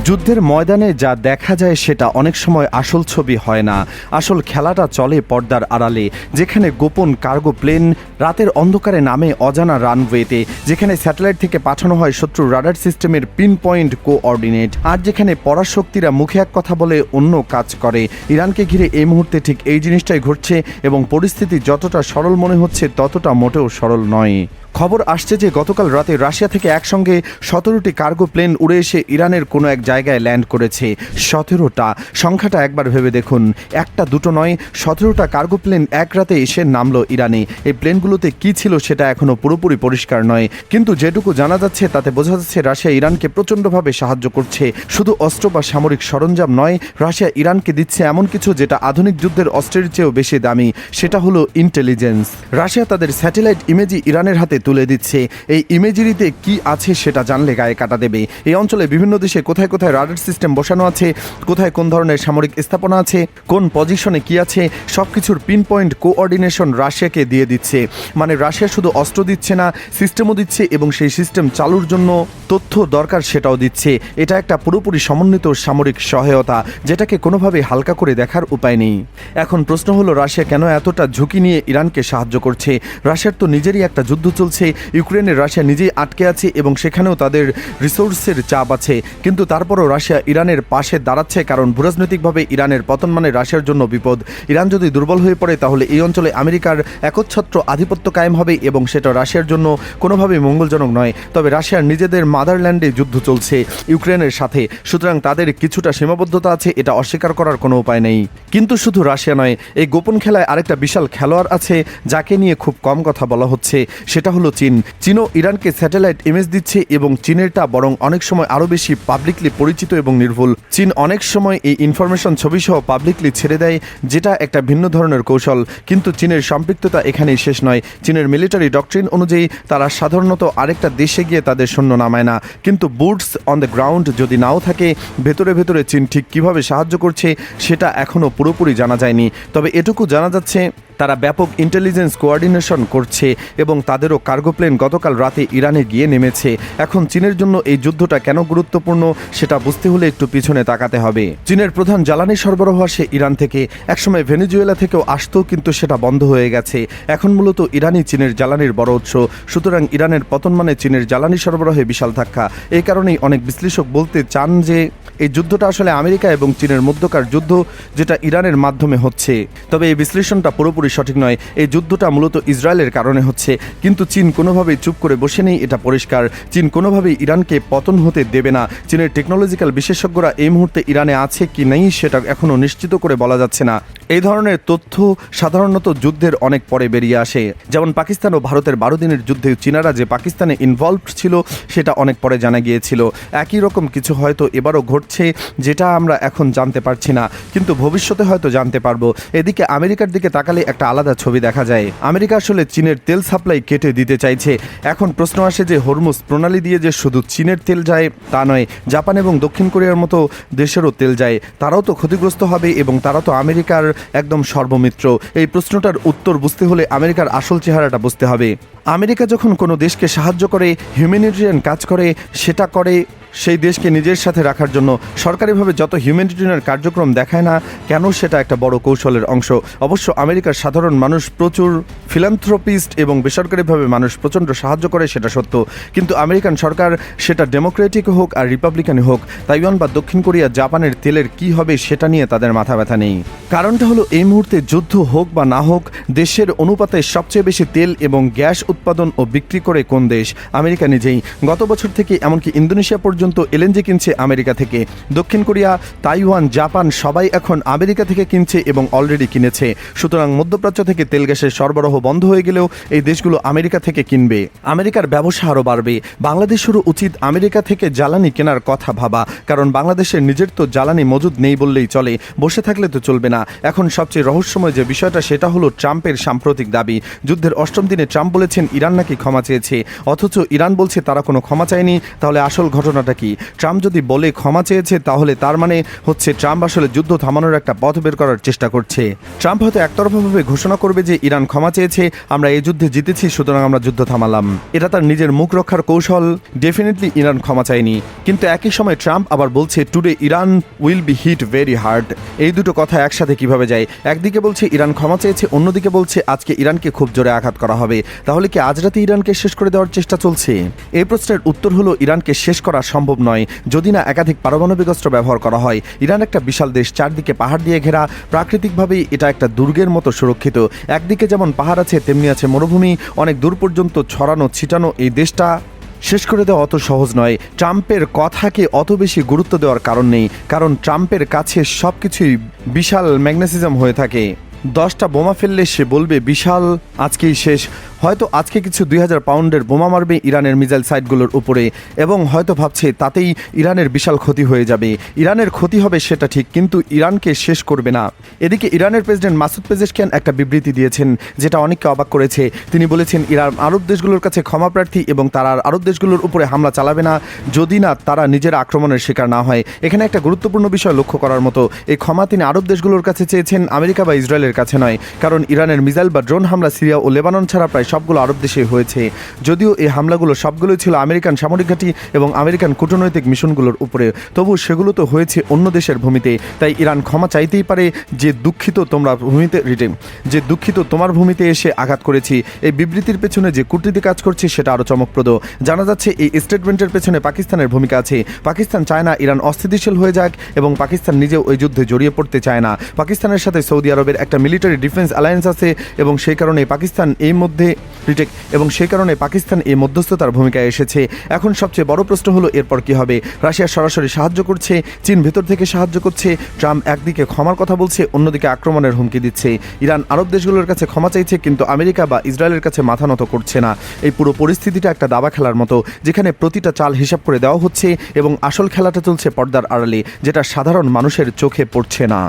যুদ্ধের ময়দানে যা দেখা যায় সেটা অনেক সময় আসল ছবি হয় না। আসল খেলাটা চলে পর্দার আড়ালে, যেখানে গোপন কার্গো প্লেন রাতের অন্ধকারে নামে অজানা রানওয়েতে, যেখানে স্যাটেলাইট থেকে পাঠানো হয় শত্রুর রাডার সিস্টেমের পিন পয়েন্ট কোঅর্ডিনেট, আর যেখানে পরাশক্তিরা মুখে এক কথা বলে অন্য কাজ করে। ইরানকে ঘিরে এই মুহূর্তে ঠিক এই জিনিসটাই ঘটছে এবং পরিস্থিতি যতটা সরল মনে হচ্ছে ততটা মোটেও সরল নয়। খবর আসছে যে গতকাল রাতে রাশিয়া থেকে একসঙ্গে 17টি কার্গো প্লেন উড়ে এসে ইরানের কোনো এক জায়গায় ল্যান্ড করেছে। 17টা সংখ্যাটা একবার ভেবে দেখুন, একটা দুটো নয়, 17টা কার্গো প্লেন এক রাতে এসে নামলো ইরানে। এই প্লেনগুলোতে কি ছিল সেটা এখনও পুরোপুরি পরিষ্কার নয়, কিন্তু যেটুকু জানা যাচ্ছে তাতে বোঝা যাচ্ছে রাশিয়া ইরানকে প্রচণ্ডভাবে সাহায্য করছে। শুধু অস্ত্র বা সামরিক সরঞ্জাম নয়, রাশিয়া ইরানকে দিচ্ছে এমন কিছু যেটা আধুনিক যুদ্ধের অস্ত্রের চেয়েও বেশি দামি, সেটা হলো ইন্টেলিজেন্স। রাশিয়া তাদের স্যাটেলাইট ইমেজই ইরানের হাতে তুলে দিচ্ছে। এই ইমেজারিতে কি আছে সেটা জানলে গায়ে কাটা দেবে। এই অঞ্চলে বিভিন্ন দেশে কোথায় কোথায় রাডার সিস্টেম বসানো আছে, কোথায় কোন ধরনের সামরিক স্থাপনা আছে, কোন পজিশনে কি আছে, সবকিছুর পিন পয়েন্ট কোঅর্ডিনেশন রাশিয়াকে দিয়ে দিচ্ছে। মানে রাশিয়া শুধু অস্ত্র দিচ্ছে না, সিস্টেমও দিচ্ছে এবং সেই সিস্টেম চালুর জন্য তথ্য দরকার সেটাও দিচ্ছে। এটা একটা পুরোপুরি সমন্বিত সামরিক সহায়তা, যেটাকে কোনোভাবে হালকা করে দেখার উপায় নেই। এখন প্রশ্ন হলো, রাশিয়া কেন এতটা ঝুঁকি নিয়ে ইরানকে সাহায্য করছে? রাশিয়ার তো নিজেরই একটা যুদ্ধ চলছে, ইউক্রেনের রাশিয়া নিজেই আটকে আছে এবং সেখানেও তাদের রিসোর্সের চাপ আছে, কিন্তু তারপরও রাশিয়া ইরানের পাশে দাঁড়াচ্ছে, কারণ ভূরাজনৈতিকভাবে ইরানের পতন মানে রাশিয়ার জন্য বিপদ। ইরান যদি দুর্বল হয়ে পড়ে তাহলে এই অঞ্চলে আমেরিকার একচ্ছত্র আধিপত্য কায়েম হবে এবং সেটা রাশিয়ার জন্য কোনোভাবেই মঙ্গলজনক নয়। তবে রাশিয়ার নিজেদের মাদারল্যান্ডে যুদ্ধ চলছে ইউক্রেনের সাথে, সুতরাং তাদের কিছুটা সীমাবদ্ধতা আছে, এটা অস্বীকার করার কোনো উপায় নেই। কিন্তু শুধু রাশিয়া নয়, এই গোপন খেলায় আরেকটা বিশাল খেলোয়াড় আছে যাকে নিয়ে খুব কম কথা বলা হচ্ছে, সেটা হলো চীন। চীনও ইরানকে স্যাটেলাইট ইমেজ দিচ্ছে এবং চীনেরটা বরং অনেক সময় আরও বেশি পাবলিকলি পরিচিত এবং নির্ভুল। চীন অনেক সময় এই ইনফরমেশন ছবিসহ পাবলিকলি ছেড়ে দেয়, যেটা একটা ভিন্ন ধরনের কৌশল। কিন্তু চীনের সম্পৃক্ততা এখানেই শেষ নয়। চীনের মিলিটারি ডক্ট্রিন অনুযায়ী তারা সাধারণত আরেকটা দেশে গিয়ে তাদের সৈন্য নামায় না, কিন্তু বুটস অন দ্য গ্রাউন্ড যদি নাও থাকে, ভেতরে ভেতরে চীন ঠিক কীভাবে সাহায্য করছে সেটা এখনও পুরোপুরি জানা যায়নি। তবে এটুকু জানা যাচ্ছে, তারা ব্যাপক ইন্টেলিজেন্স কোঅর্ডিনেশন করছে এবং তাদেরও কার্গো প্লেন গতকাল রাতে ইরানে গিয়ে নেমেছে। এখন চীনের জন্য এই যুদ্ধটা কেন গুরুত্বপূর্ণ সেটা বুঝতে হলে একটু পিছনে তাকাতে হবে। চীনের প্রধান জ্বালানি সরবরাহ আসে ইরান থেকে, একসময় ভেনেজুয়েলা থেকেও আসতো, কিন্তু সেটা বন্ধ হয়ে গেছে। এখন মূলত ইরানই চীনের জ্বালানির বড় উৎস, সুতরাং ইরানের পতন মানে চীনের জ্বালানি সরবরাহে বিশাল ধাক্কা। এই কারণেই অনেক বিশ্লেষক বলতে চান যে এই যুদ্ধটা আসলে আমেরিকা এবং চীনের মধ্যকার যুদ্ধ, যেটা ইরানের মাধ্যমে হচ্ছে। তবে এই বিশ্লেষণটা পুরোপুরি সঠিক নয়। এই যুদ্ধটা মূলত ইসরায়েলের কারণে হচ্ছে, কিন্তু চীন কোনোভাবেই চুপ করে বসে নেই, এটা পরিষ্কার। চীন কোনোভাবেই ইরানকে পতন হতে দেবে না। চীনের টেকনোলজিক্যাল বিশেষজ্ঞরা এই মুহূর্তে ইরানে আছে কি নেই সেটা এখনও নিশ্চিত করে বলা যাচ্ছে না। এই ধরনের তথ্য সাধারণত যুদ্ধের অনেক পরে বেরিয়ে আসে। যেমন পাকিস্তান ও ভারতের 12 দিনের যুদ্ধে চীনারা যে পাকিস্তানে ইনভলভড ছিল সেটা অনেক পরে জানা গিয়েছিল। একই রকম কিছু হয়তো এবারও ঘটছে, যেটা আমরা এখন জানতে পারছি না, কিন্তু ভবিষ্যতে হয়তো জানতে পারবো। এদিকে আমেরিকার দিকে তাকালে একটা আলাদা ছবি দেখা যায়। আমেরিকা আসলে চীনের তেল সাপ্লাই কেটে দিতে চাইছে। এখন প্রশ্ন আসে যে হরমুজ প্রণালী দিয়ে যে শুধু চীনের তেল যায় তা নয়, জাপান এবং দক্ষিণ কোরিয়ার মতো দেশেরও তেল যায়, তারাও তো ক্ষতিগ্রস্ত হবে এবং তারা তো আমেরিকার একদম সর্বমিত্র। এই প্রশ্নটার উত্তর বুঝতে হলে আমেরিকার আসল চেহারাটা বুঝতে হবে। আমেরিকা যখন কোনো দেশকে সাহায্য করে, হিউম্যানিটেরিয়ান কাজ করে, সেটা করে সেই দেশকে নিজের সাথে রাখার জন্য। সরকারিভাবে যত হিউম্যানিটেরিয়ান কার্যক্রম দেখায় না কেন, সেটা একটা বড় কৌশলের অংশ। অবশ্য আমেরিকার সাধারণ মানুষ প্রচুর ফিলান্থ্রপিস্ট এবং বেসরকারিভাবে মানুষ প্রচণ্ড সাহায্য করে, সেটা সত্য, কিন্তু আমেরিকান সরকার, সেটা ডেমোক্রেটিক হোক আর রিপাবলিকানি হোক, তাইওয়ান বা দক্ষিণ কোরিয়া, জাপানের তেলের কি হবে সেটা নিয়ে তাদের মাথা ব্যথা নেই। কারণটা হলো, এই মুহূর্তে যুদ্ধ হোক বা না হোক, দেশের অনুপাতে সবচেয়ে বেশি তেল এবং গ্যাস উৎপাদন ও বিক্রি করে কোন দেশ? আমেরিকা নিজেই। গত বছর থেকে এমনকি ইন্দোনেশিয়া পর্যন্ত এলএনজি কিনছে আমেরিকা থেকে। দক্ষিণ কোরিয়া, তাইওয়ান, জাপান সবাই এখন আমেরিকা থেকে কিনছে এবং অলরেডি কিনেছে। সুতরাং মধ্যপ্রাচ্য থেকে তেল গ্যাসের সরবরাহ বন্ধ হয়ে গেলেও এই দেশগুলো আমেরিকা থেকে কিনবে। আমেরিকার ব্যবসা আরও বাড়বে। বাংলাদেশেরও উচিত আমেরিকা থেকে জ্বালানি কেনার কথা ভাবা, কারণ বাংলাদেশের নিজের তো জ্বালানি মজুদ নেই বললেই চলে, বসে থাকলে তো চলবে না। এখন সবচেয়ে রহস্যময় যে বিষয়টা, সেটা হলো ট্রাম্পের সাম্প্রতিক দাবি। যুদ্ধের 8ম দিনে ট্রাম্প বলেছেন ইরান নাকি ক্ষমা চেয়েছে, অথচ ইরান বলছে তারা কোনো ক্ষমা চায়নি। তাহলে আসল ঘটনাটা অর্থটা কি? ট্রাম্প যদি বলে ক্ষমা চেয়েছে তাহলে তার মানে হচ্ছে ট্রাম্প আসলে যুদ্ধ থামানোর একটা পথ বের করার চেষ্টা করছে। ট্রাম্প হয়তো একতরফাভাবে ঘোষণা করবে যে ইরান ক্ষমা চেয়েছে, আমরা এই যুদ্ধে জিতেছি, সুতরাং আমরা যুদ্ধ থামালাম। এটা তার নিজের মুখ রক্ষার কৌশল। ডেফিনেটলি ইরান ক্ষমা চায়নি, কিন্তু একই সময় ট্রাম্প আবার বলছে today Iran will be hit very hard. এই দুটো কথা একসাথে কিভাবে যায়? একদিকে বলছে ইরান ক্ষমা চেয়েছে, অন্যদিকে বলছে আজকে ইরানকে খুব জোরে আঘাত করা হবে। তাহলে কি আজ রাতে ইরানকে শেষ করে দেওয়ার চেষ্টা চলছে? এই প্রশ্নের উত্তর হলো ইরানকে শেষ করা সম্ভব নয় যদি না একাধিক পারমাণবিক অস্ত্র ব্যবহার করা হয়। ইরান একটা বিশাল দেশ, চারদিকে পাহাড় দিয়ে ঘেরা, প্রাকৃতিকভাবেই এটা একটা দুর্গের মতো সুরক্ষিত। একদিকে যেমন পাহাড় আছে, তেমনি আছে মরুভূমি, অনেক দূর পর্যন্ত ছড়ানো ছিটানো। এই দেশটা শেষ করে দেওয়া অত সহজ নয়। ট্রাম্পের কথাকে অত বেশি গুরুত্ব দেওয়ার কারণ নেই, কারণ ট্রাম্পের কাছে সব কিছুই বিশাল ম্যাগনেসিজম হয়ে থাকে। 10টা বোমা ফেললে সে বলবে বিশাল, আজকেই শেষ। হয়তো আজকে কিছু 2000 পাউন্ডের বোমা মারবে ইরানের মিসাইল সাইটগুলোর উপরে, এবং হয়তো ভাবছে তাতেই ইরানের বিশাল ক্ষতি হয়ে যাবে। ইরানের ক্ষতি হবে সেটা ঠিক, কিন্তু ইরানকে শেষ করবে না। এদিকে ইরানের প্রেসিডেন্ট মাসুদ পেজেশকিয়ান একটা বিবৃতি দিয়েছেন যেটা অনেককে অবাক করেছে। তিনি বলেছেন ইরান আরব দেশগুলোর কাছে ক্ষমা প্রার্থী এবং তারা আর আরব দেশগুলোর উপরে হামলা চালাবে না যদি না তারা নিজের আক্রমণের শিকার না হয়। এখানে একটা গুরুত্বপূর্ণ বিষয় লক্ষ্য করার মতো, এই ক্ষমা তিনি আরব দেশগুলোর কাছে চেয়েছেন, আমেরিকা বা ইসরায়েলের কাছে নয়। কারণ ইরানের মিসাইল বা ড্রোন হামলা সিরিয়া ও লেবানন ছাড়া প্রায় সবগুলো আরব দেশে হয়েছে। যদিও এই হামলাগুলো সবগুলোই ছিল আমেরিকান সামরিক ঘাঁটি এবং আমেরিকান কূটনৈতিক মিশনগুলোর উপরে, তবু সেগুলো তো হয়েছে অন্য দেশের ভূমিতে। তাই ইরান ক্ষমা চাইতেই পারে যে দুঃখিত তোমরা ভূমিতে যে দুঃখিত তোমার ভূমিতে এসে আঘাত করেছি। এই বিবৃতির পেছনে যে কূটনীতি কাজ করছে সেটা আরও চমকপ্রদ। জানা যাচ্ছে এই স্টেটমেন্টের পেছনে পাকিস্তানের ভূমিকা আছে। পাকিস্তান চায় না ইরান অস্থিতিশীল হয়ে যাক, এবং পাকিস্তান নিজেও ওই যুদ্ধে জড়িয়ে পড়তে চায় না। পাকিস্তানের সাথে সৌদি আরবের একটা মিলিটারি ডিফেন্স অ্যালায়েন্স আছে, এবং সেই কারণে পাকিস্তান এই মধ্যস্থতার ভূমিকায় এসেছে। এখন সবচেয়ে বড় প্রশ্ন হলো এরপর কি হবে? রাশিয়া সরাসরি সাহায্য করছে, চীন ভেতর থেকে সাহায্য করছে, ট্রাম্প একদিকে ক্ষমার কথা বলছে, অন্যদিকে আক্রমণের হুমকি দিচ্ছে। ইরান আরব দেশগুলোর কাছে ক্ষমা চাইছে, কিন্তু আমেরিকা বা ইসরায়েলের কাছে মাথা নত করছে না। এই পুরো পরিস্থিতিটা একটা দাবা খেলার মতো, যেখানে প্রতিটা চাল হিসাব করে দেওয়া হচ্ছে এবং আসল খেলাটা চলছে পর্দার আড়ালে, যেটা সাধারণ মানুষের চোখে পড়ছে না।